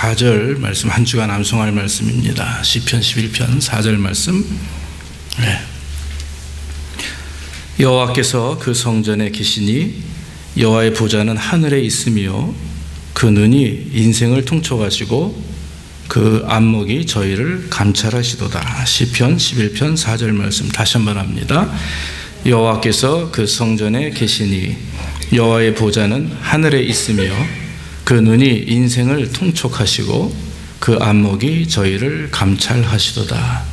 4절 말씀, 한 주간 암송할 말씀입니다. 시편 11편 4절 말씀. 여호와께서 그 성전에 계시니 여호와의 보좌는 하늘에 있으며 그 눈이 인생을 통촉하시고 그 안목이 저희를 감찰하시도다. 시편 11편 4절 말씀 다시 한번 합니다. 여호와께서 그 성전에 계시니 여호와의 보좌는 하늘에 있으며 그 눈이 인생을 통촉하시고 그 안목이 저희를 감찰하시도다.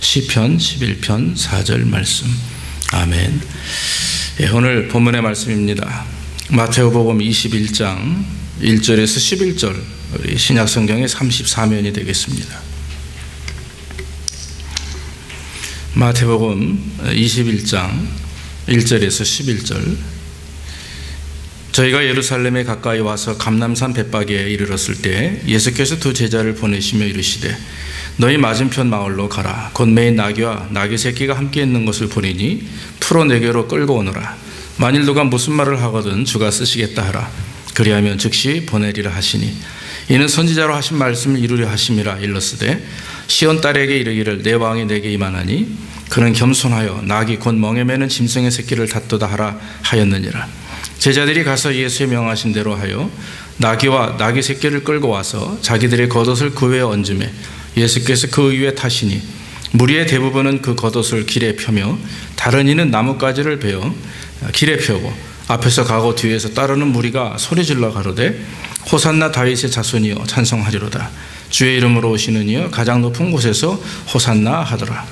시편 11편 4절 말씀. 아멘. 오늘 본문의 말씀입니다. 마태복음 21장 1절에서 11절, 우리 신약성경의 34면이 되겠습니다. 마태복음 21장 1절에서 11절. 저희가 예루살렘에 가까이 와서 감람산 벳바기에 이르렀을 때 예수께서 두 제자를 보내시며 이르시되 너희 맞은편 마을로 가라. 곧 매인 나귀와 나귀 새끼가 함께 있는 것을 보리니 풀어 내게로 끌고 오너라. 만일 누가 무슨 말을 하거든 주가 쓰시겠다 하라. 그리하면 즉시 보내리라 하시니 이는 선지자로 하신 말씀을 이루려 하심이라. 일렀으되 시온 딸에게 이르기를 내 왕이 내게 임하나니 그는 겸손하여 나귀 곧 멍에 매는 짐승의 새끼를 다투다 하라 하였느니라. 제자들이 가서 예수의 명하신 대로 하여 나귀와 나귀 새끼를 끌고 와서 자기들의 겉옷을 그 위에 얹으매 예수께서 그 위에 타시니 무리의 대부분은 그 겉옷을 길에 펴며 다른 이는 나뭇가지를 베어 길에 펴고 앞에서 가고 뒤에서 따르는 무리가 소리질러 가로되 호산나 다윗의 자손이여 찬송하리로다. 주의 이름으로 오시는 이여 가장 높은 곳에서 호산나 하더라.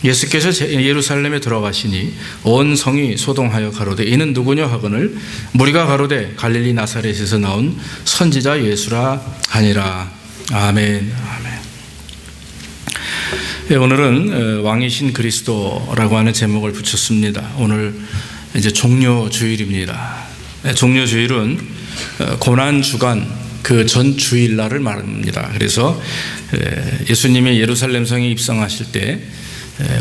예수께서 예루살렘에 들어가시니 온 성이 소동하여 가로되 이는 누구냐 하거늘 무리가 가로되 갈릴리 나사렛에서 나온 선지자 예수라 하니라. 아멘. 아멘. 오늘은 왕이신 그리스도라고 하는 제목을 붙였습니다. 오늘 이제 종료주일입니다. 종료주일은 고난주간 그 전 주일날을 말합니다. 그래서 예수님이 예루살렘 성에 입성하실 때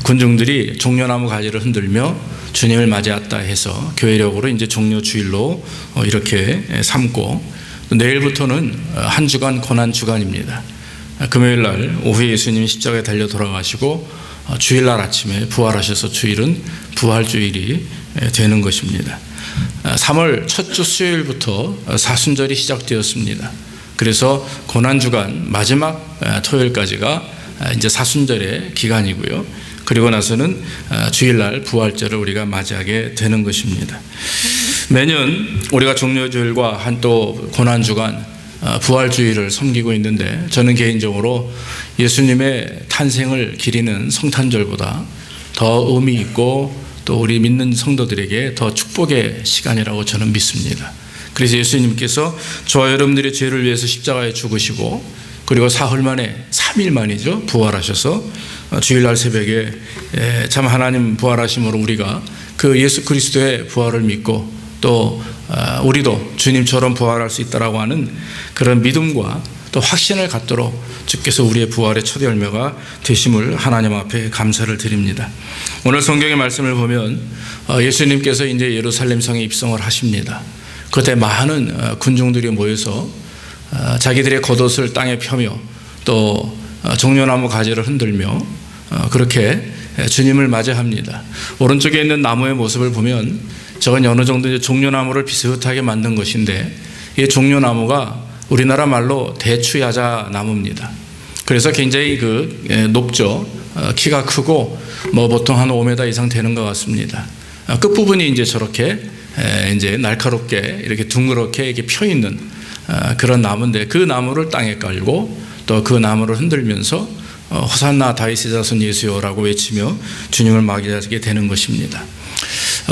군중들이 종려나무 가지를 흔들며 주님을 맞이했다 해서 교회력으로 이제 종료주일로 이렇게 삼고, 내일부터는 한 주간 고난주간입니다. 금요일 날 오후에 예수님이 십자가에 달려 돌아가시고 주일날 아침에 부활하셔서 주일은 부활주일이 되는 것입니다. 3월 첫 주 수요일부터 사순절이 시작되었습니다. 그래서 고난주간 마지막 토요일까지가 이제 사순절의 기간이고요. 그리고 나서는 주일날 부활절을 우리가 맞이하게 되는 것입니다. 매년 우리가 종료주일과 한 또 고난주간 부활주일을 섬기고 있는데, 저는 개인적으로 예수님의 탄생을 기리는 성탄절보다 더 의미 있고 또 우리 믿는 성도들에게 더 축복의 시간이라고 저는 믿습니다. 그래서 예수님께서 저와 여러분들의 죄를 위해서 십자가에 죽으시고 그리고 사흘 만에 3일 만이죠 부활하셔서 주일날 새벽에 참 하나님 부활하심으로 우리가 그 예수 그리스도의 부활을 믿고 또 우리도 주님처럼 부활할 수 있다라고 하는 그런 믿음과 또 확신을 갖도록 주께서 우리의 부활의 첫 열매가 되심을 하나님 앞에 감사를 드립니다. 오늘 성경의 말씀을 보면 예수님께서 이제 예루살렘 성에 입성을 하십니다. 그때 많은 군중들이 모여서 자기들의 겉옷을 땅에 펴며 또 종려나무 가지를 흔들며 그렇게 주님을 맞이합니다. 오른쪽에 있는 나무의 모습을 보면 저건 어느 정도 종려나무를 비슷하게 만든 것인데, 이 종려나무가 우리나라 말로 대추야자 나무입니다. 그래서 굉장히 높죠. 키가 크고 보통 한 5m 이상 되는 것 같습니다. 끝부분이 이제 저렇게 이제 날카롭게 이렇게 둥그렇게 이렇게 펴 있는 그런 나무인데, 그 나무를 땅에 깔고 또 그 나무를 흔들면서 호산나 다윗의 자손 예수여라고 외치며 주님을 맞이하게 되는 것입니다.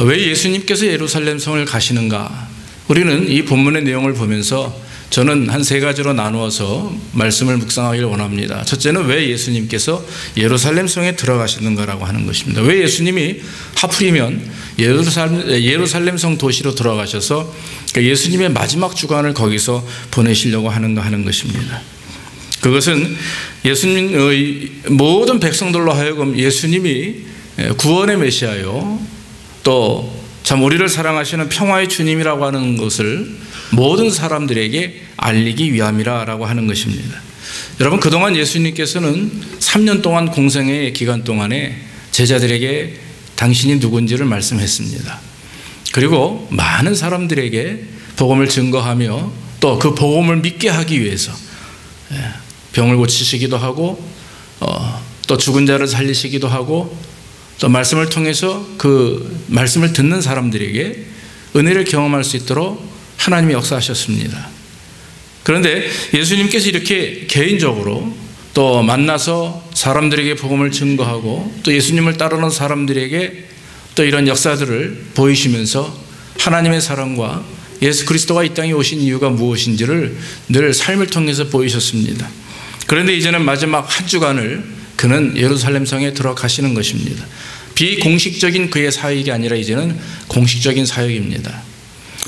왜 예수님께서 예루살렘 성을 가시는가? 우리는 이 본문의 내용을 보면서 저는 한 세 가지로 나누어서 말씀을 묵상하기를 원합니다. 첫째는 왜 예수님께서 예루살렘 성에 들어가시는가라고 하는 것입니다. 왜 예수님이 하필이면 예루살렘 성 도시로 들어가셔서 예수님의 마지막 주간을 거기서 보내시려고 하는가 하는 것입니다. 그것은 예수님의 모든 백성들로 하여금 예수님이 구원의 메시아요 또 참 우리를 사랑하시는 평화의 주님이라고 하는 것을 모든 사람들에게 알리기 위함이라고 하는 것입니다. 여러분, 그동안 예수님께서는 3년 동안 공생의 기간 동안에 제자들에게 당신이 누군지를 말씀했습니다. 그리고 많은 사람들에게 복음을 증거하며 또 그 복음을 믿게 하기 위해서 병을 고치시기도 하고 또 죽은 자를 살리시기도 하고 또 말씀을 통해서 그 말씀을 듣는 사람들에게 은혜를 경험할 수 있도록 하나님이 역사하셨습니다. 그런데 예수님께서 이렇게 개인적으로 또 만나서 사람들에게 복음을 증거하고 또 예수님을 따르는 사람들에게 또 이런 역사들을 보이시면서 하나님의 사랑과 예수 그리스도가 이 땅에 오신 이유가 무엇인지를 늘 삶을 통해서 보이셨습니다. 그런데 이제는 마지막 한 주간을 그는 예루살렘 성에 들어가시는 것입니다. 비공식적인 그의 사역이 아니라 이제는 공식적인 사역입니다.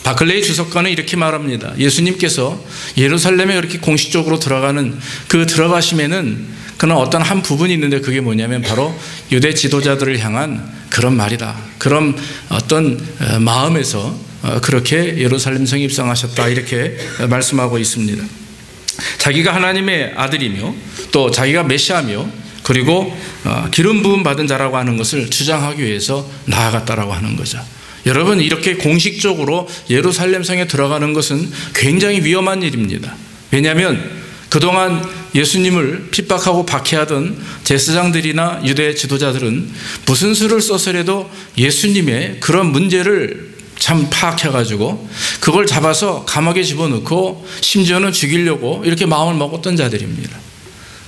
바클레이 주석가는 이렇게 말합니다. 예수님께서 예루살렘에 이렇게 공식적으로 들어가는 그 들어가심에는 그는 어떤 한 부분이 있는데 그게 뭐냐면 바로 유대 지도자들을 향한 그런 말이다. 그런 어떤 마음에서 그렇게 예루살렘 성에 입성하셨다 이렇게 말씀하고 있습니다. 자기가 하나님의 아들이며 또 자기가 메시아며 그리고 기름 부음 받은 자라고 하는 것을 주장하기 위해서 나아갔다라고 하는 거죠. 여러분, 이렇게 공식적으로 예루살렘 성에 들어가는 것은 굉장히 위험한 일입니다. 왜냐하면 그동안 예수님을 핍박하고 박해하던 제사장들이나 유대 지도자들은 무슨 수를 써서라도 예수님의 그런 문제를 참 파악해가지고 그걸 잡아서 감옥에 집어넣고 심지어는 죽이려고 이렇게 마음을 먹었던 자들입니다.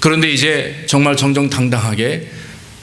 그런데 이제 정말 정정당당하게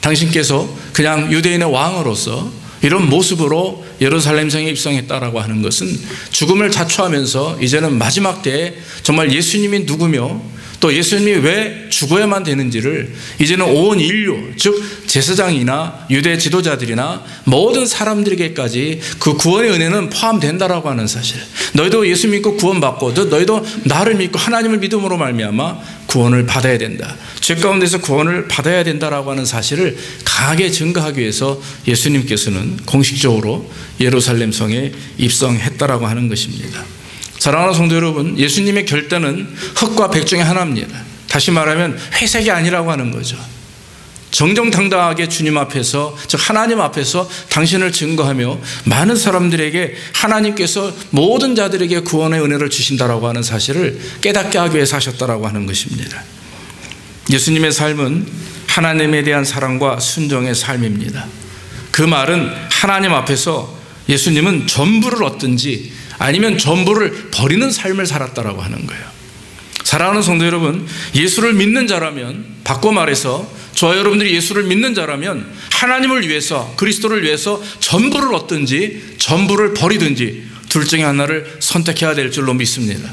당신께서 그냥 유대인의 왕으로서 이런 모습으로 예루살렘 성에 입성했다라고 하는 것은 죽음을 자초하면서 이제는 마지막 때에 정말 예수님이 누구며 또 예수님이 왜 죽어야만 되는지를 이제는 온 인류, 즉 제사장이나 유대 지도자들이나 모든 사람들에게까지 그 구원의 은혜는 포함된다라고 하는 사실. 너희도 예수 믿고 구원받고 너희도 나를 믿고 하나님을 믿음으로 말미암아 구원을 받아야 된다. 죄 가운데서 구원을 받아야 된다라고 하는 사실을 강하게 증거하기 위해서 예수님께서는 공식적으로 예루살렘 성에 입성했다라고 하는 것입니다. 사랑하는 성도 여러분, 예수님의 결단은 흑과 백 중에 하나입니다. 다시 말하면 회색이 아니라고 하는 거죠. 정정당당하게 주님 앞에서, 즉 하나님 앞에서 당신을 증거하며 많은 사람들에게 하나님께서 모든 자들에게 구원의 은혜를 주신다라고 하는 사실을 깨닫게 하기 위해서 하셨다라고 하는 것입니다. 예수님의 삶은 하나님에 대한 사랑과 순종의 삶입니다. 그 말은 하나님 앞에서 예수님은 전부를 얻든지 아니면 전부를 버리는 삶을 살았다라고 하는 거예요. 사랑하는 성도 여러분, 예수를 믿는 자라면, 바꿔 말해서 저와 여러분들이 예수를 믿는 자라면 하나님을 위해서, 그리스도를 위해서 전부를 얻든지 전부를 버리든지 둘 중에 하나를 선택해야 될 줄로 믿습니다.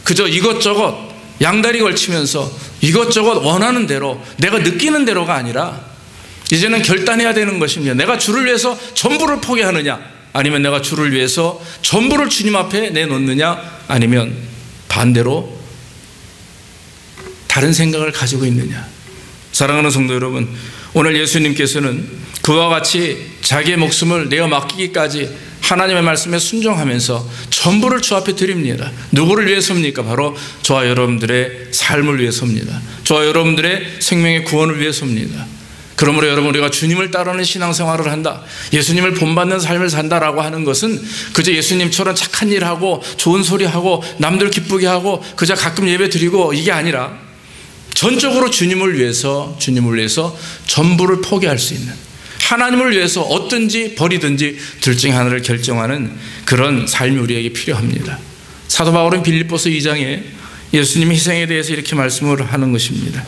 그저 이것저것 양다리 걸치면서 이것저것 원하는 대로, 내가 느끼는 대로가 아니라 이제는 결단해야 되는 것입니다. 내가 주를 위해서 전부를 포기하느냐, 아니면 내가 주를 위해서 전부를 주님 앞에 내놓느냐, 아니면 반대로 다른 생각을 가지고 있느냐. 사랑하는 성도 여러분, 오늘 예수님께서는 그와 같이 자기의 목숨을 내어 맡기기까지 하나님의 말씀에 순종하면서 전부를 주 앞에 드립니다. 누구를 위해서입니까? 바로 저와 여러분들의 삶을 위해서입니다. 저와 여러분들의 생명의 구원을 위해서입니다. 그러므로 여러분, 우리가 주님을 따르는 신앙생활을 한다, 예수님을 본받는 삶을 산다라고 하는 것은 그저 예수님처럼 착한 일하고 좋은 소리하고 남들 기쁘게 하고 그저 가끔 예배 드리고 이게 아니라 전적으로 주님을 위해서 전부를 포기할 수 있는, 하나님을 위해서 얻든지 버리든지 둘 중에 하나를 결정하는 그런 삶이 우리에게 필요합니다. 사도 바울은 빌립보서 2장에 예수님의 희생에 대해서 이렇게 말씀을 하는 것입니다.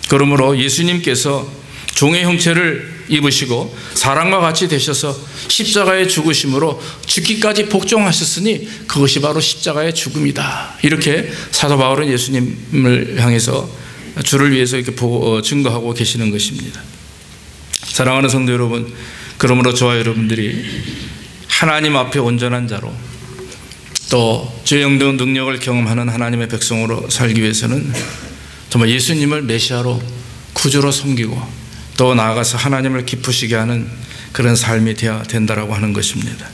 그러므로 예수님께서 종의 형체를 입으시고 사람과 같이 되셔서 십자가의 죽으심으로 죽기까지 복종하셨으니 그것이 바로 십자가의 죽음이다. 이렇게 사도 바울은 예수님을 향해서 주를 위해서 이렇게 증거하고 계시는 것입니다. 사랑하는 성도 여러분, 그러므로 저와 여러분들이 하나님 앞에 온전한 자로 또 죄 영등 능력을 경험하는 하나님의 백성으로 살기 위해서는 정말 예수님을 메시아로 구주로 섬기고 또 나아가서 하나님을 기쁘시게 하는 그런 삶이 되어야 된다라고 하는 것입니다.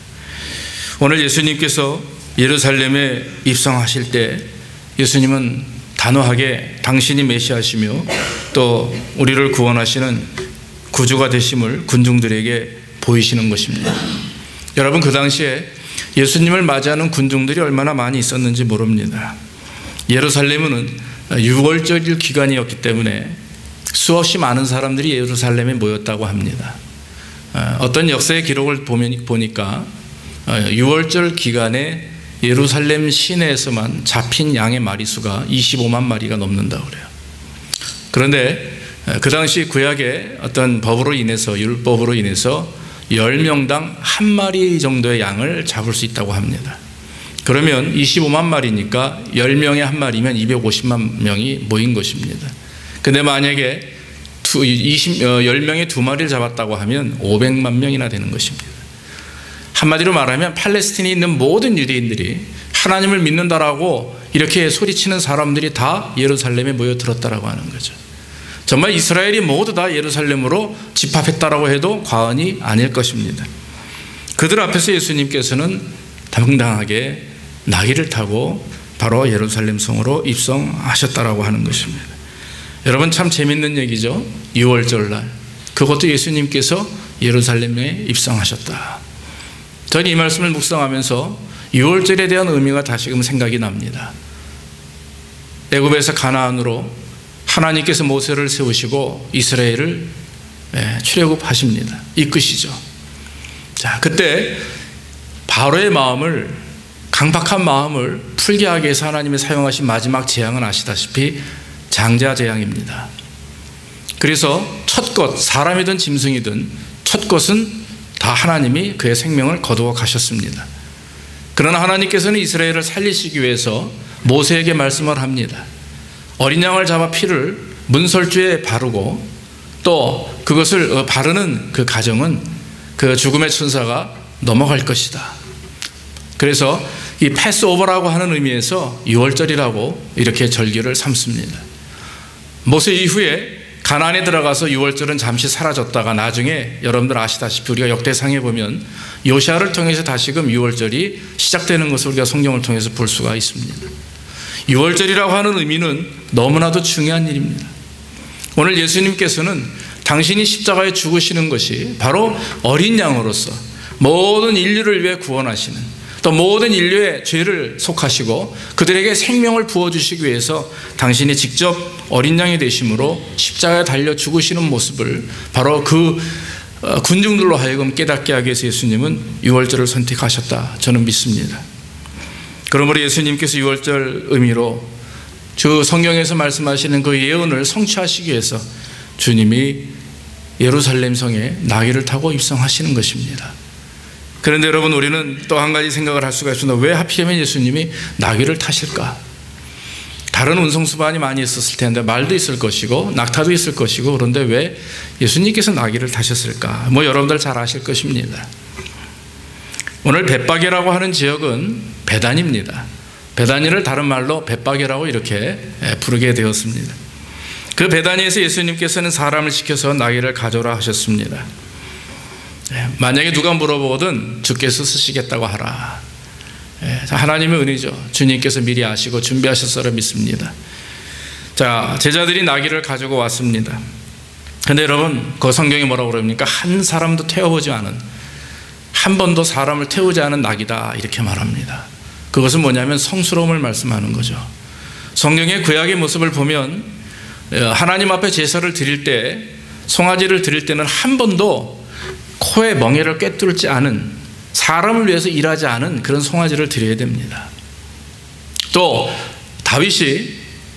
오늘 예수님께서 예루살렘에 입성하실 때 예수님은 단호하게 당신이 메시아시며 또 우리를 구원하시는 구주가 되심을 군중들에게 보이시는 것입니다. 여러분, 그 당시에 예수님을 맞이하는 군중들이 얼마나 많이 있었는지 모릅니다. 예루살렘은 6월절 기간이었기 때문에 수없이 많은 사람들이 예루살렘에 모였다고 합니다. 어떤 역사의 기록을 보니까 6월절 기간에 예루살렘 시내에서만 잡힌 양의 마리수가 25만 마리가 넘는다고 그래요. 그런데 그 당시 구약의 어떤 법으로 인해서, 율법으로 인해서 10명당 한 마리 정도의 양을 잡을 수 있다고 합니다. 그러면 25만 마리니까 10명에 한 마리면 250만 명이 모인 것입니다. 근데 만약에 10명에 두 마리를 잡았다고 하면 500만 명이나 되는 것입니다. 한마디로 말하면 팔레스틴에 있는 모든 유대인들이 하나님을 믿는다라고 이렇게 소리치는 사람들이 다 예루살렘에 모여들었다라고 하는 거죠. 정말 이스라엘이 모두 다 예루살렘으로 집합했다라고 해도 과언이 아닐 것입니다. 그들 앞에서 예수님께서는 당당하게 나귀를 타고 바로 예루살렘 성으로 입성하셨다라고 하는 것입니다. 여러분, 참 재밌는 얘기죠. 6월절 날 그것도 예수님께서 예루살렘에 입성하셨다. 저는 이 말씀을 묵상하면서 6월절에 대한 의미가 다시금 생각이 납니다. 애굽에서 가나안으로 하나님께서 모세를 세우시고 이스라엘을 출애굽하십니다. 이끄시죠. 자, 그때 바로의 마음을, 강박한 마음을 풀게 하기 위해서 하나님이 사용하신 마지막 재앙은 아시다시피 장자 재앙입니다. 그래서 첫 것, 사람이든 짐승이든 첫 것은 다 하나님이 그의 생명을 거두어 가셨습니다. 그러나 하나님께서는 이스라엘을 살리시기 위해서 모세에게 말씀을 합니다. 어린 양을 잡아 피를 문설주에 바르고 또 그것을 바르는 그 가정은 그 죽음의 천사가 넘어갈 것이다. 그래서 이 패스오버라고 하는 의미에서 6월절이라고 이렇게 절기를 삼습니다. 모세 이후에 가나안에 들어가서 6월절은 잠시 사라졌다가 나중에 여러분들 아시다시피 우리가 역대상에 보면 요시아를 통해서 다시금 6월절이 시작되는 것을 우리가 성경을 통해서 볼 수가 있습니다. 6월절이라고 하는 의미는 너무나도 중요한 일입니다. 오늘 예수님께서는 당신이 십자가에 죽으시는 것이 바로 어린 양으로서 모든 인류를 위해 구원하시는, 또 모든 인류의 죄를 속하시고 그들에게 생명을 부어주시기 위해서 당신이 직접 어린 양이 되심으로 십자가에 달려 죽으시는 모습을 바로 그 군중들로 하여금 깨닫게 하기 위해서 예수님은 6월절을 선택하셨다, 저는 믿습니다. 그러므로 예수님께서 6월절 의미로 주 성경에서 말씀하시는 그 예언을 성취하시기 위해서 주님이 예루살렘 성에 나귀를 타고 입성하시는 것입니다. 그런데 여러분, 우리는 또 한 가지 생각을 할 수가 있습니다. 왜 하필이면 예수님이 나귀를 타실까? 다른 운송수반이 많이 있었을 텐데, 말도 있을 것이고 낙타도 있을 것이고, 그런데 왜 예수님께서 나귀를 타셨을까? 여러분들 잘 아실 것입니다. 오늘 벳바게라고 하는 지역은 베단입니다. 베다니를 다른 말로 벳바게라고 이렇게 부르게 되었습니다. 그 베다니에서 예수님께서는 사람을 시켜서 나귀를 가져라 하셨습니다. 만약에 누가 물어보거든 주께서 쓰시겠다고 하라. 하나님의 은혜죠. 주님께서 미리 아시고 준비하셨으라 믿습니다. 자, 제자들이 나귀를 가지고 왔습니다. 근데 여러분, 그 성경이 뭐라고 그럽니까? 한 사람도 태워보지 않은, 한 번도 사람을 태우지 않은 나귀다, 이렇게 말합니다. 그것은 뭐냐면 성스러움을 말씀하는 거죠. 성경의 구약의 모습을 보면 하나님 앞에 제사를 드릴 때, 송아지를 드릴 때는 한 번도 코에 멍에를 꿰뚫지 않은, 사람을 위해서 일하지 않은 그런 송아지를 드려야 됩니다. 또 다윗이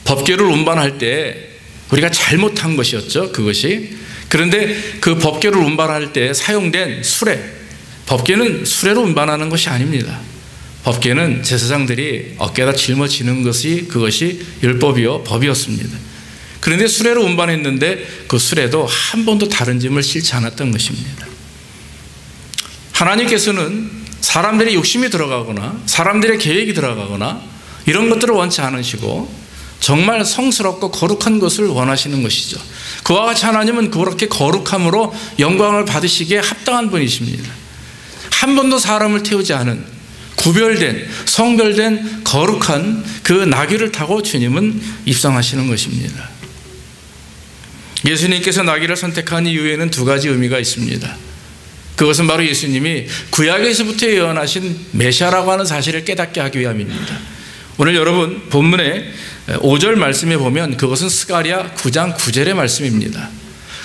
법궤를 운반할 때 우리가 잘못한 것이었죠, 그것이. 그런데 그 법궤를 운반할 때 사용된 수레, 법궤는 수레로 운반하는 것이 아닙니다. 법궤는 제사장들이 어깨에다 짊어지는 것이, 그것이 율법이요 법이었습니다. 그런데 수레로 운반했는데 그 수레도 한 번도 다른 짐을 싣지 않았던 것입니다. 하나님께서는 사람들의 욕심이 들어가거나 사람들의 계획이 들어가거나 이런 것들을 원치 않으시고 정말 성스럽고 거룩한 것을 원하시는 것이죠. 그와 같이 하나님은 그렇게 거룩함으로 영광을 받으시기에 합당한 분이십니다. 한 번도 사람을 태우지 않은, 구별된, 성별된 거룩한 그 나귀를 타고 주님은 입성하시는 것입니다. 예수님께서 나귀를 선택한 이유에는 두 가지 의미가 있습니다. 그것은 바로 예수님이 구약에서부터 예언하신 메시아라고 하는 사실을 깨닫게 하기 위함입니다. 오늘 여러분 본문의 5절 말씀에 보면 그것은 스가랴 9장 9절의 말씀입니다.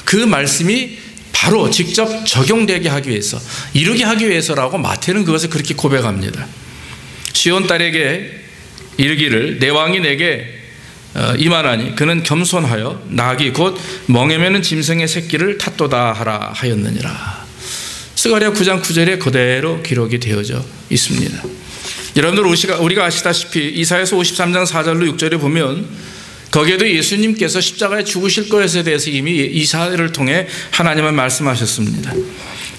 그 말씀이 바로 직접 적용되게 하기 위해서, 이루게 하기 위해서라고 마태는 그것을 그렇게 고백합니다. 시온 딸에게 이르기를 내 왕이 내게 임하나니 그는 겸손하여 나귀 곧 멍에 매는 짐승의 새끼를 탔도다 하라 하였느니라. 스가랴 9장 9절에 그대로 기록이 되어져 있습니다. 여러분들 우리가 아시다시피 이사야서 53장 4절로 6절에 보면 거기에도 예수님께서 십자가에 죽으실 것에 대해서 이미 이사야를 통해 하나님은 말씀하셨습니다.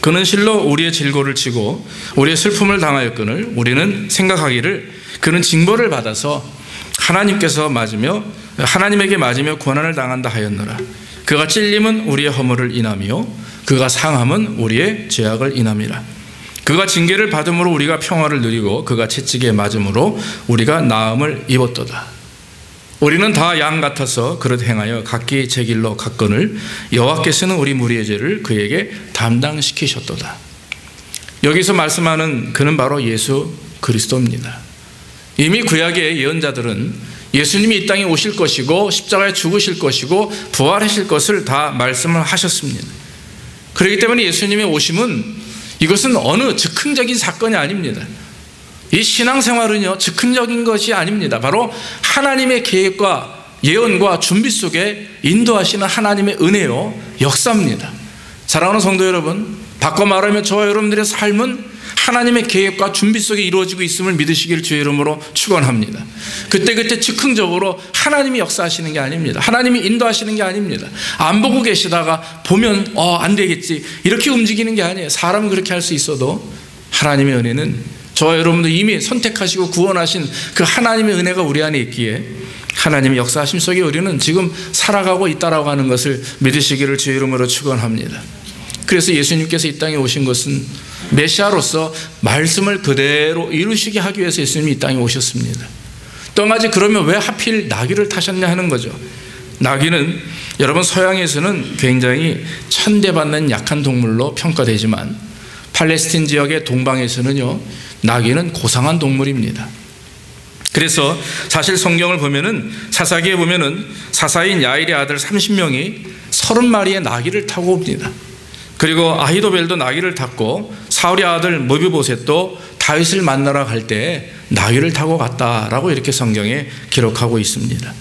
그는 실로 우리의 질고를 지고 우리의 슬픔을 당하였거늘 우리는 생각하기를 그는 징벌을 받아서 하나님에게 맞으며 고난을 당한다 하였노라. 그가 찔림은 우리의 허물을 인하며 그가 상함은 우리의 죄악을 인함이라. 그가 징계를 받음으로 우리가 평화를 누리고 그가 채찍에 맞음으로 우리가 나음을 입었도다. 우리는 다 양 같아서 그릇 행하여 각기 제 길로 갔거늘 여호와께서는 우리 무리의 죄를 그에게 담당시키셨도다. 여기서 말씀하는 그는 바로 예수 그리스도입니다. 이미 구약의 예언자들은 예수님이 이 땅에 오실 것이고 십자가에 죽으실 것이고 부활하실 것을 다 말씀을 하셨습니다. 그렇기 때문에 예수님의 오심은 이것은 어느 즉흥적인 사건이 아닙니다. 이 신앙생활은요 즉흥적인 것이 아닙니다. 바로 하나님의 계획과 예언과 준비 속에 인도하시는 하나님의 은혜요 역사입니다. 사랑하는 성도 여러분, 바꿔 말하면 저와 여러분들의 삶은 하나님의 계획과 준비 속에 이루어지고 있음을 믿으시기를 주의 이름으로 축원합니다. 그때 즉흥적으로 하나님이 역사하시는 게 아닙니다. 하나님이 인도하시는 게 아닙니다. 안 보고 계시다가 보면 안 되겠지 이렇게 움직이는 게 아니에요. 사람은 그렇게 할 수 있어도 하나님의 은혜는 저와 여러분도 이미 선택하시고 구원하신 그 하나님의 은혜가 우리 안에 있기에 하나님의 역사하심 속에 우리는 지금 살아가고 있다라고 하는 것을 믿으시기를 주의 이름으로 축원합니다. 그래서 예수님께서 이 땅에 오신 것은 메시아로서 말씀을 그대로 이루시게 하기 위해서 예수님이 이 땅에 오셨습니다. 또 한 가지, 그러면 왜 하필 나귀를 타셨냐 하는 거죠. 나귀는 여러분 서양에서는 굉장히 천대받는 약한 동물로 평가되지만 팔레스틴 지역의 동방에서는요 나귀는 고상한 동물입니다. 그래서 사실 성경을 보면은 사사기에 보면은 사사인 야일의 아들 30명이 30마리의 나귀를 타고 옵니다. 그리고 아히도벨도 나귀를 탔고 사울의 아들 무비보셋도 다윗을 만나러 갈 때 나귀를 타고 갔다라고 이렇게 성경에 기록하고 있습니다.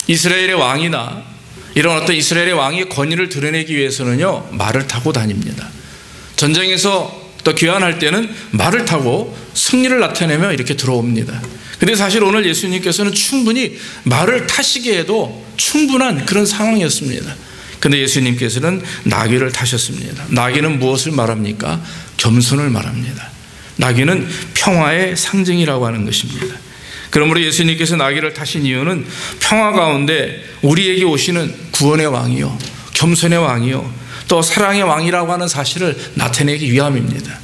이스라엘의 왕이나 이런 어떤 이스라엘의 왕의 권위를 드러내기 위해서는요 말을 타고 다닙니다. 전쟁에서 또 귀환할 때는 말을 타고 승리를 나타내며 이렇게 들어옵니다. 근데 사실 오늘 예수님께서는 충분히 말을 타시기에도 충분한 그런 상황이었습니다. 근데 예수님께서는 나귀를 타셨습니다. 나귀는 무엇을 말합니까? 겸손을 말합니다. 나귀는 평화의 상징이라고 하는 것입니다. 그러므로 예수님께서 나귀를 타신 이유는 평화 가운데 우리에게 오시는 구원의 왕이요 겸손의 왕이요 또 사랑의 왕이라고 하는 사실을 나타내기 위함입니다.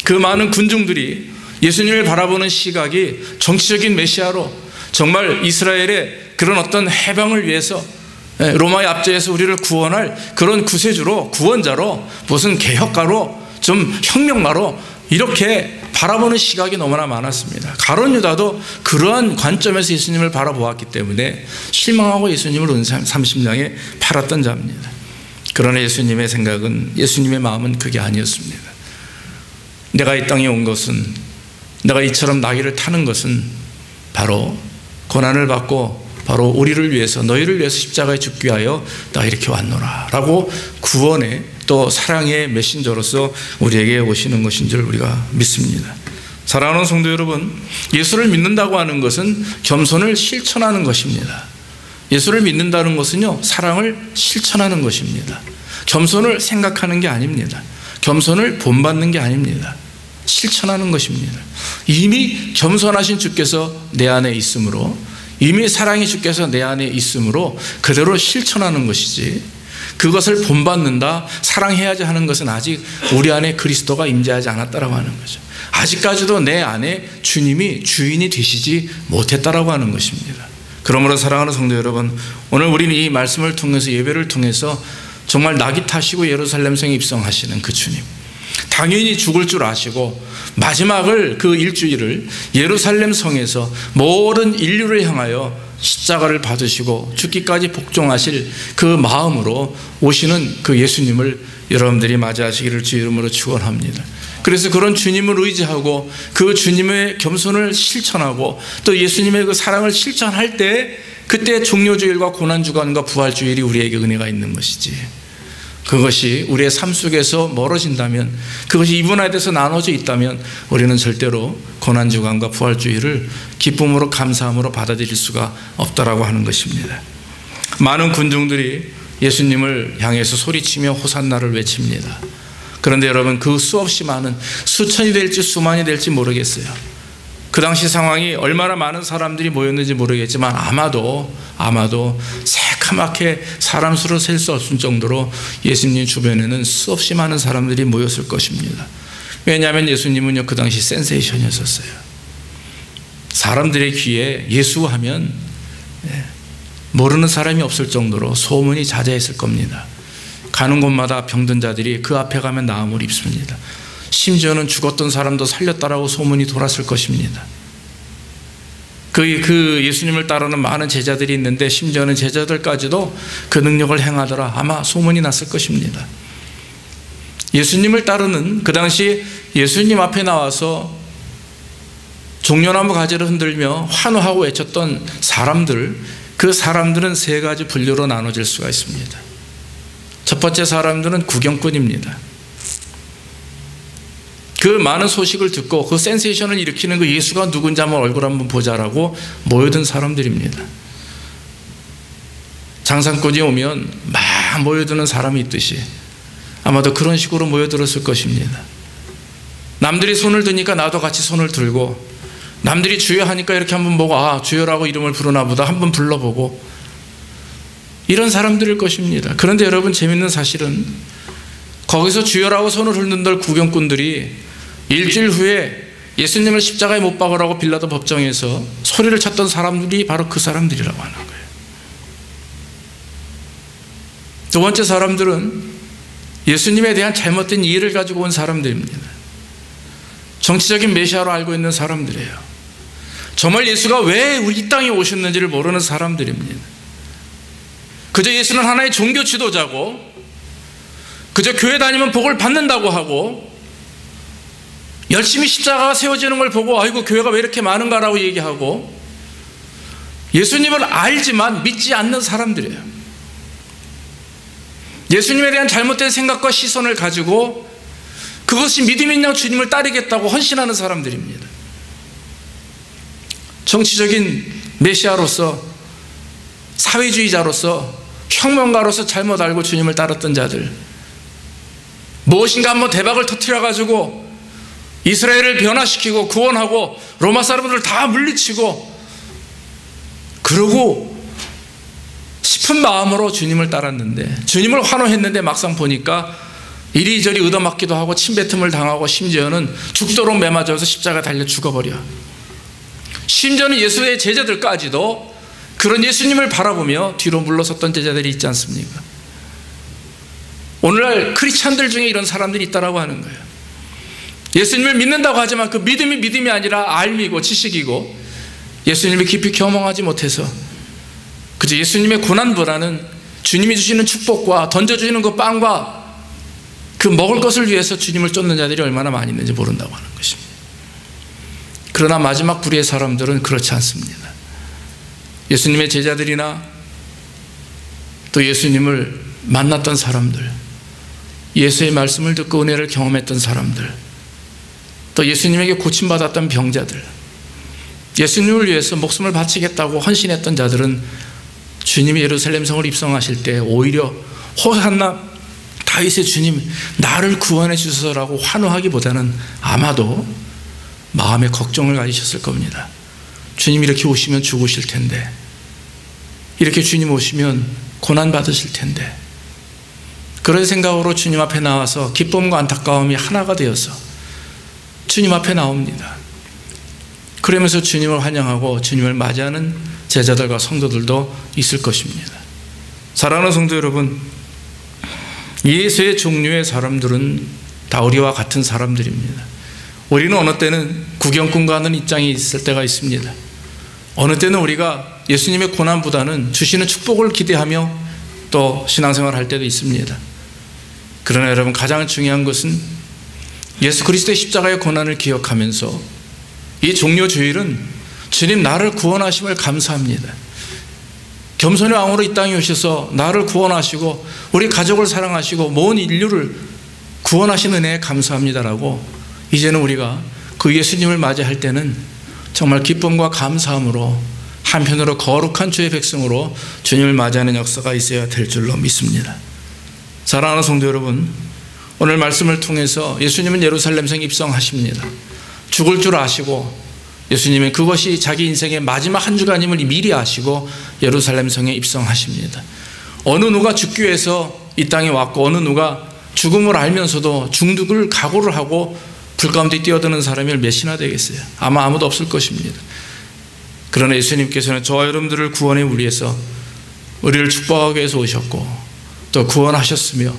그 많은 군중들이 예수님을 바라보는 시각이 정치적인 메시아로 정말 이스라엘의 그런 어떤 해방을 위해서 로마의 압제에서 우리를 구원할 그런 구세주로 구원자로 무슨 개혁가로 좀 혁명가로 이렇게 바라보는 시각이 너무나 많았습니다. 가룟 유다도 그러한 관점에서 예수님을 바라보았기 때문에 실망하고 예수님을 은사 30냥에 팔았던 자입니다. 그러나 예수님의 생각은 예수님의 마음은 그게 아니었습니다. 내가 이 땅에 온 것은 내가 이처럼 나귀를 타는 것은 바로 고난을 받고 바로 우리를 위해서 너희를 위해서 십자가에 죽기 위하여 나 이렇게 왔노라 라고 구원의 또 사랑의 메신저로서 우리에게 오시는 것인 줄 우리가 믿습니다. 사랑하는 성도 여러분, 예수를 믿는다고 하는 것은 겸손을 실천하는 것입니다. 예수를 믿는다는 것은요 사랑을 실천하는 것입니다. 겸손을 생각하는 게 아닙니다. 겸손을 본받는 게 아닙니다. 실천하는 것입니다. 이미 겸손하신 주께서 내 안에 있으므로 이미 사랑의 주께서 내 안에 있으므로 그대로 실천하는 것이지 그것을 본받는다 사랑해야지 하는 것은 아직 우리 안에 그리스도가 임재하지 않았다라고 하는 거죠. 아직까지도 내 안에 주님이 주인이 되시지 못했다라고 하는 것입니다. 그러므로 사랑하는 성도 여러분, 오늘 우리는 이 말씀을 통해서, 예배를 통해서 정말 낙이 타시고 예루살렘 성에 입성하시는 그 주님, 당연히 죽을 줄 아시고 마지막을, 그 일주일을 예루살렘 성에서 모든 인류를 향하여 십자가를 받으시고 죽기까지 복종하실 그 마음으로 오시는 그 예수님을 여러분들이 맞이하시기를 주 이름으로 축원합니다. 그래서 그런 주님을 의지하고 그 주님의 겸손을 실천하고 또 예수님의 그 사랑을 실천할 때, 그때 종료주일과 고난주간과 부활주일이 우리에게 은혜가 있는 것이지, 그것이 우리의 삶 속에서 멀어진다면, 그것이 이분화돼서 나눠져 있다면 우리는 절대로 고난주간과 부활주일을 기쁨으로 감사함으로 받아들일 수가 없다라고 하는 것입니다. 많은 군중들이 예수님을 향해서 소리치며 호산나를 외칩니다. 그런데 여러분, 그 수없이 많은, 수천이 될지 수만이 될지 모르겠어요. 그 당시 상황이 얼마나 많은 사람들이 모였는지 모르겠지만 아마도 새카맣게 사람 수로 셀 수 없을 정도로 예수님 주변에는 수없이 많은 사람들이 모였을 것입니다. 왜냐하면 예수님은요, 그 당시 센세이션이었어요. 사람들의 귀에 예수 하면 모르는 사람이 없을 정도로 소문이 자자했을 겁니다. 가는 곳마다 병든 자들이 그 앞에 가면 나음을 입습니다. 심지어는 죽었던 사람도 살렸다라고 소문이 돌았을 것입니다. 그 예수님을 따르는 많은 제자들이 있는데 심지어는 제자들까지도 그 능력을 행하더라, 아마 소문이 났을 것입니다. 예수님을 따르는, 그 당시 예수님 앞에 나와서 종려나무 가지를 흔들며 환호하고 외쳤던 사람들, 그 사람들은 세 가지 분류로 나눠질 수가 있습니다. 첫 번째 사람들은 구경꾼입니다. 그 많은 소식을 듣고 그 센세이션을 일으키는 그 예수가 누군지 한번 얼굴 한번 보자라고 모여든 사람들입니다. 장상꾼이 오면 막 모여드는 사람이 있듯이 아마도 그런 식으로 모여들었을 것입니다. 남들이 손을 드니까 나도 같이 손을 들고, 남들이 주여 하니까 이렇게 한번 보고, 아, 주여라고 이름을 부르나 보다 한번 불러보고, 이런 사람들일 것입니다. 그런데 여러분, 재밌는 사실은 거기서 주여라고 손을 흔든들 구경꾼들이 일주일 후에 예수님을 십자가에 못 박으라고 빌라도 법정에서 소리를 쳤던 사람들이 바로 그 사람들이라고 하는 거예요. 두 번째 사람들은 예수님에 대한 잘못된 이해를 가지고 온 사람들입니다. 정치적인 메시아로 알고 있는 사람들이에요. 정말 예수가 왜 우리 땅에 오셨는지를 모르는 사람들입니다. 그저 예수는 하나의 종교 지도자고, 그저 교회 다니면 복을 받는다고 하고, 열심히 십자가가 세워지는 걸 보고 아이고 교회가 왜 이렇게 많은가라고 얘기하고, 예수님을 알지만 믿지 않는 사람들이에요. 예수님에 대한 잘못된 생각과 시선을 가지고 그것이 믿음인 양 주님을 따르겠다고 헌신하는 사람들입니다. 정치적인 메시아로서, 사회주의자로서, 혁명가로서 잘못 알고 주님을 따랐던 자들, 무엇인가 한번 대박을 터뜨려가지고 이스라엘을 변화시키고 구원하고 로마 사람들을 다 물리치고 그러고 싶은 마음으로 주님을 따랐는데, 주님을 환호했는데 막상 보니까 이리저리 얻어맞기도 하고 침뱉음을 당하고 심지어는 죽도록 매맞아서 십자가에 달려 죽어버려. 심지어는 예수의 제자들까지도 그런 예수님을 바라보며 뒤로 물러섰던 제자들이 있지 않습니까? 오늘날 크리스찬들 중에 이런 사람들이 있다라고 하는 거예요. 예수님을 믿는다고 하지만 그 믿음이 아니라 알미고 지식이고, 예수님을 깊이 경험하지 못해서 그저 예수님의 고난보다는 주님이 주시는 축복과 던져주시는 그 빵과 그 먹을 것을 위해서 주님을 쫓는 자들이 얼마나 많이 있는지 모른다고 하는 것입니다. 그러나 마지막 부류의 사람들은 그렇지 않습니다. 예수님의 제자들이나 또 예수님을 만났던 사람들, 예수의 말씀을 듣고 은혜를 경험했던 사람들, 또 예수님에게 고침받았던 병자들, 예수님을 위해서 목숨을 바치겠다고 헌신했던 자들은 주님이 예루살렘 성을 입성하실 때 오히려 호산나 다윗의 주님 나를 구원해 주소서라고 환호하기보다는 아마도 마음에 걱정을 가지셨을 겁니다. 주님 이렇게 오시면 죽으실 텐데, 이렇게 주님 오시면 고난 받으실 텐데, 그런 생각으로 주님 앞에 나와서 기쁨과 안타까움이 하나가 되어서 주님 앞에 나옵니다. 그러면서 주님을 환영하고 주님을 맞이하는 제자들과 성도들도 있을 것입니다. 사랑하는 성도 여러분, 예수의 종류의 사람들은 다 우리와 같은 사람들입니다. 우리는 어느 때는 구경꾼과 하는 입장이 있을 때가 있습니다. 어느 때는 우리가 예수님의 고난보다는 주시는 축복을 기대하며 또 신앙생활을 할 때도 있습니다. 그러나 여러분, 가장 중요한 것은 예수 그리스도의 십자가의 고난을 기억하면서 이 종료주일은 주님 나를 구원하심을 감사합니다. 겸손의 왕으로 이 땅에 오셔서 나를 구원하시고 우리 가족을 사랑하시고 모든 인류를 구원하신 은혜에 감사합니다라고 이제는 우리가 그 예수님을 맞이할 때는 정말 기쁨과 감사함으로 한편으로 거룩한 주의 백성으로 주님을 맞이하는 역사가 있어야 될 줄로 믿습니다. 사랑하는 성도 여러분, 오늘 말씀을 통해서 예수님은 예루살렘성에 입성하십니다. 죽을 줄 아시고 예수님은 그것이 자기 인생의 마지막 한 주간임을 미리 아시고 예루살렘성에 입성하십니다. 어느 누가 죽기 위해서 이 땅에 왔고 어느 누가 죽음을 알면서도 중독을 각오를 하고 불 가운데 뛰어드는 사람이 몇이나 되겠어요? 아마 아무도 없을 것입니다. 그러나 예수님께서는 저와 여러분들을 구원해 위해서 우리를 축복하기 위해서 오셨고 또 구원하셨으며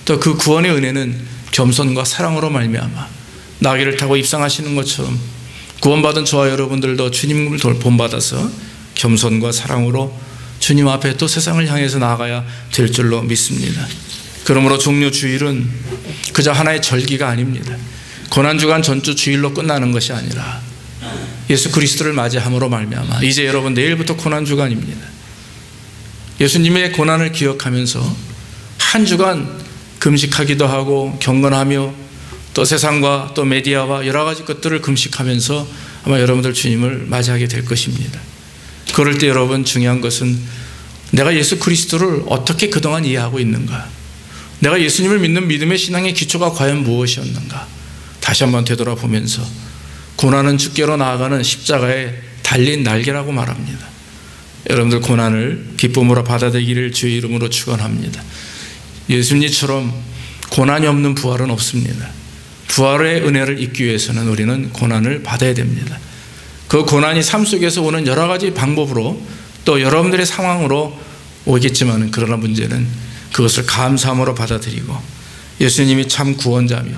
또 그 구원의 은혜는 겸손과 사랑으로 말미암아 나귀를 타고 입성하시는 것처럼 구원받은 저와 여러분들도 주님을 본받아서 겸손과 사랑으로 주님 앞에 또 세상을 향해서 나아가야 될 줄로 믿습니다. 그러므로 종료주일은 그저 하나의 절기가 아닙니다. 고난주간 전주 주일로 끝나는 것이 아니라 예수 그리스도를 맞이함으로 말미암아 이제 여러분 내일부터 고난주간입니다. 예수님의 고난을 기억하면서 한 주간 금식하기도 하고 경건하며 또 세상과 또 메디아와 여러 가지 것들을 금식하면서 아마 여러분들 주님을 맞이하게 될 것입니다. 그럴 때 여러분 중요한 것은 내가 예수 그리스도를 어떻게 그동안 이해하고 있는가, 내가 예수님을 믿는 믿음의 신앙의 기초가 과연 무엇이었는가 다시 한번 되돌아보면서 고난은 주께로 나아가는 십자가에 달린 날개라고 말합니다. 여러분들 고난을 기쁨으로 받아들이기를 주의 이름으로 축원합니다. 예수님처럼 고난이 없는 부활은 없습니다. 부활의 은혜를 잊기 위해서는 우리는 고난을 받아야 됩니다. 그 고난이 삶 속에서 오는 여러 가지 방법으로 또 여러분들의 상황으로 오겠지만 그러나 문제는 그것을 감사함으로 받아들이고 예수님이 참 구원자며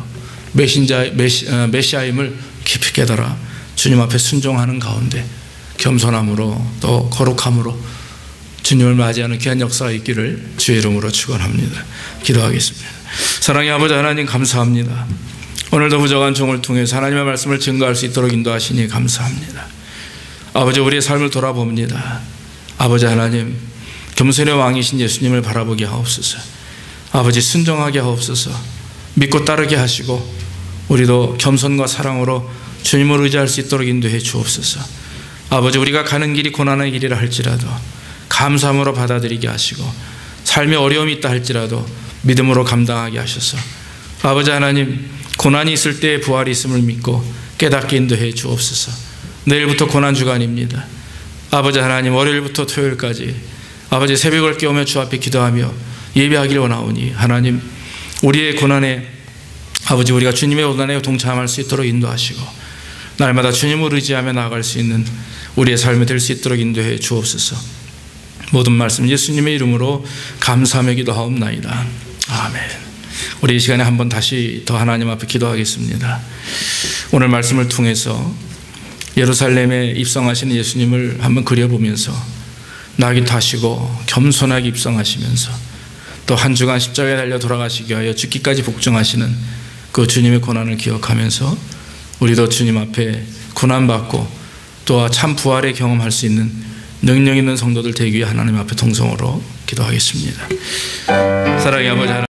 메시아임을 깊이 깨달아 주님 앞에 순종하는 가운데 겸손함으로 또 거룩함으로 주님을 맞이하는 귀한 역사가 있기를 주의 이름으로 축원합니다. 기도하겠습니다. 사랑의 아버지 하나님 감사합니다. 오늘도 부족한 종을 통해서 하나님의 말씀을 증거할 수 있도록 인도하시니 감사합니다. 아버지, 우리의 삶을 돌아봅니다. 아버지 하나님, 겸손의 왕이신 예수님을 바라보게 하옵소서. 아버지, 순종하게 하옵소서. 믿고 따르게 하시고 우리도 겸손과 사랑으로 주님을 의지할 수 있도록 인도해 주옵소서. 아버지, 우리가 가는 길이 고난의 길이라 할지라도 감사함으로 받아들이게 하시고 삶에 어려움이 있다 할지라도 믿음으로 감당하게 하셔서 아버지 하나님, 고난이 있을 때에 부활이 있음을 믿고 깨닫게 인도해 주옵소서. 내일부터 고난주간입니다. 아버지 하나님, 월요일부터 토요일까지 아버지 새벽을 깨우며 주 앞에 기도하며 예배하기를 원하오니 하나님, 우리의 고난에 아버지 우리가 주님의 고난에 동참할 수 있도록 인도하시고 날마다 주님을 의지하며 나아갈 수 있는 우리의 삶이 될 수 있도록 인도해 주옵소서. 모든 말씀 예수님의 이름으로 감사하며 기도하옵나이다. 아멘. 우리 이 시간에 한번 다시 더 하나님 앞에 기도하겠습니다. 오늘 말씀을 통해서 예루살렘에 입성하시는 예수님을 한번 그려보면서 나귀 타시고 겸손하게 입성하시면서 또 한 주간 십자가에 달려 돌아가시기 위하여 죽기까지 복종하시는 그 주님의 고난을 기억하면서 우리도 주님 앞에 고난받고 또 참 부활의 경험할 수 있는 능력 있는 성도들 되기 위해 하나님 앞에 동성으로 기도하겠습니다. 사랑의 아버지 하나님,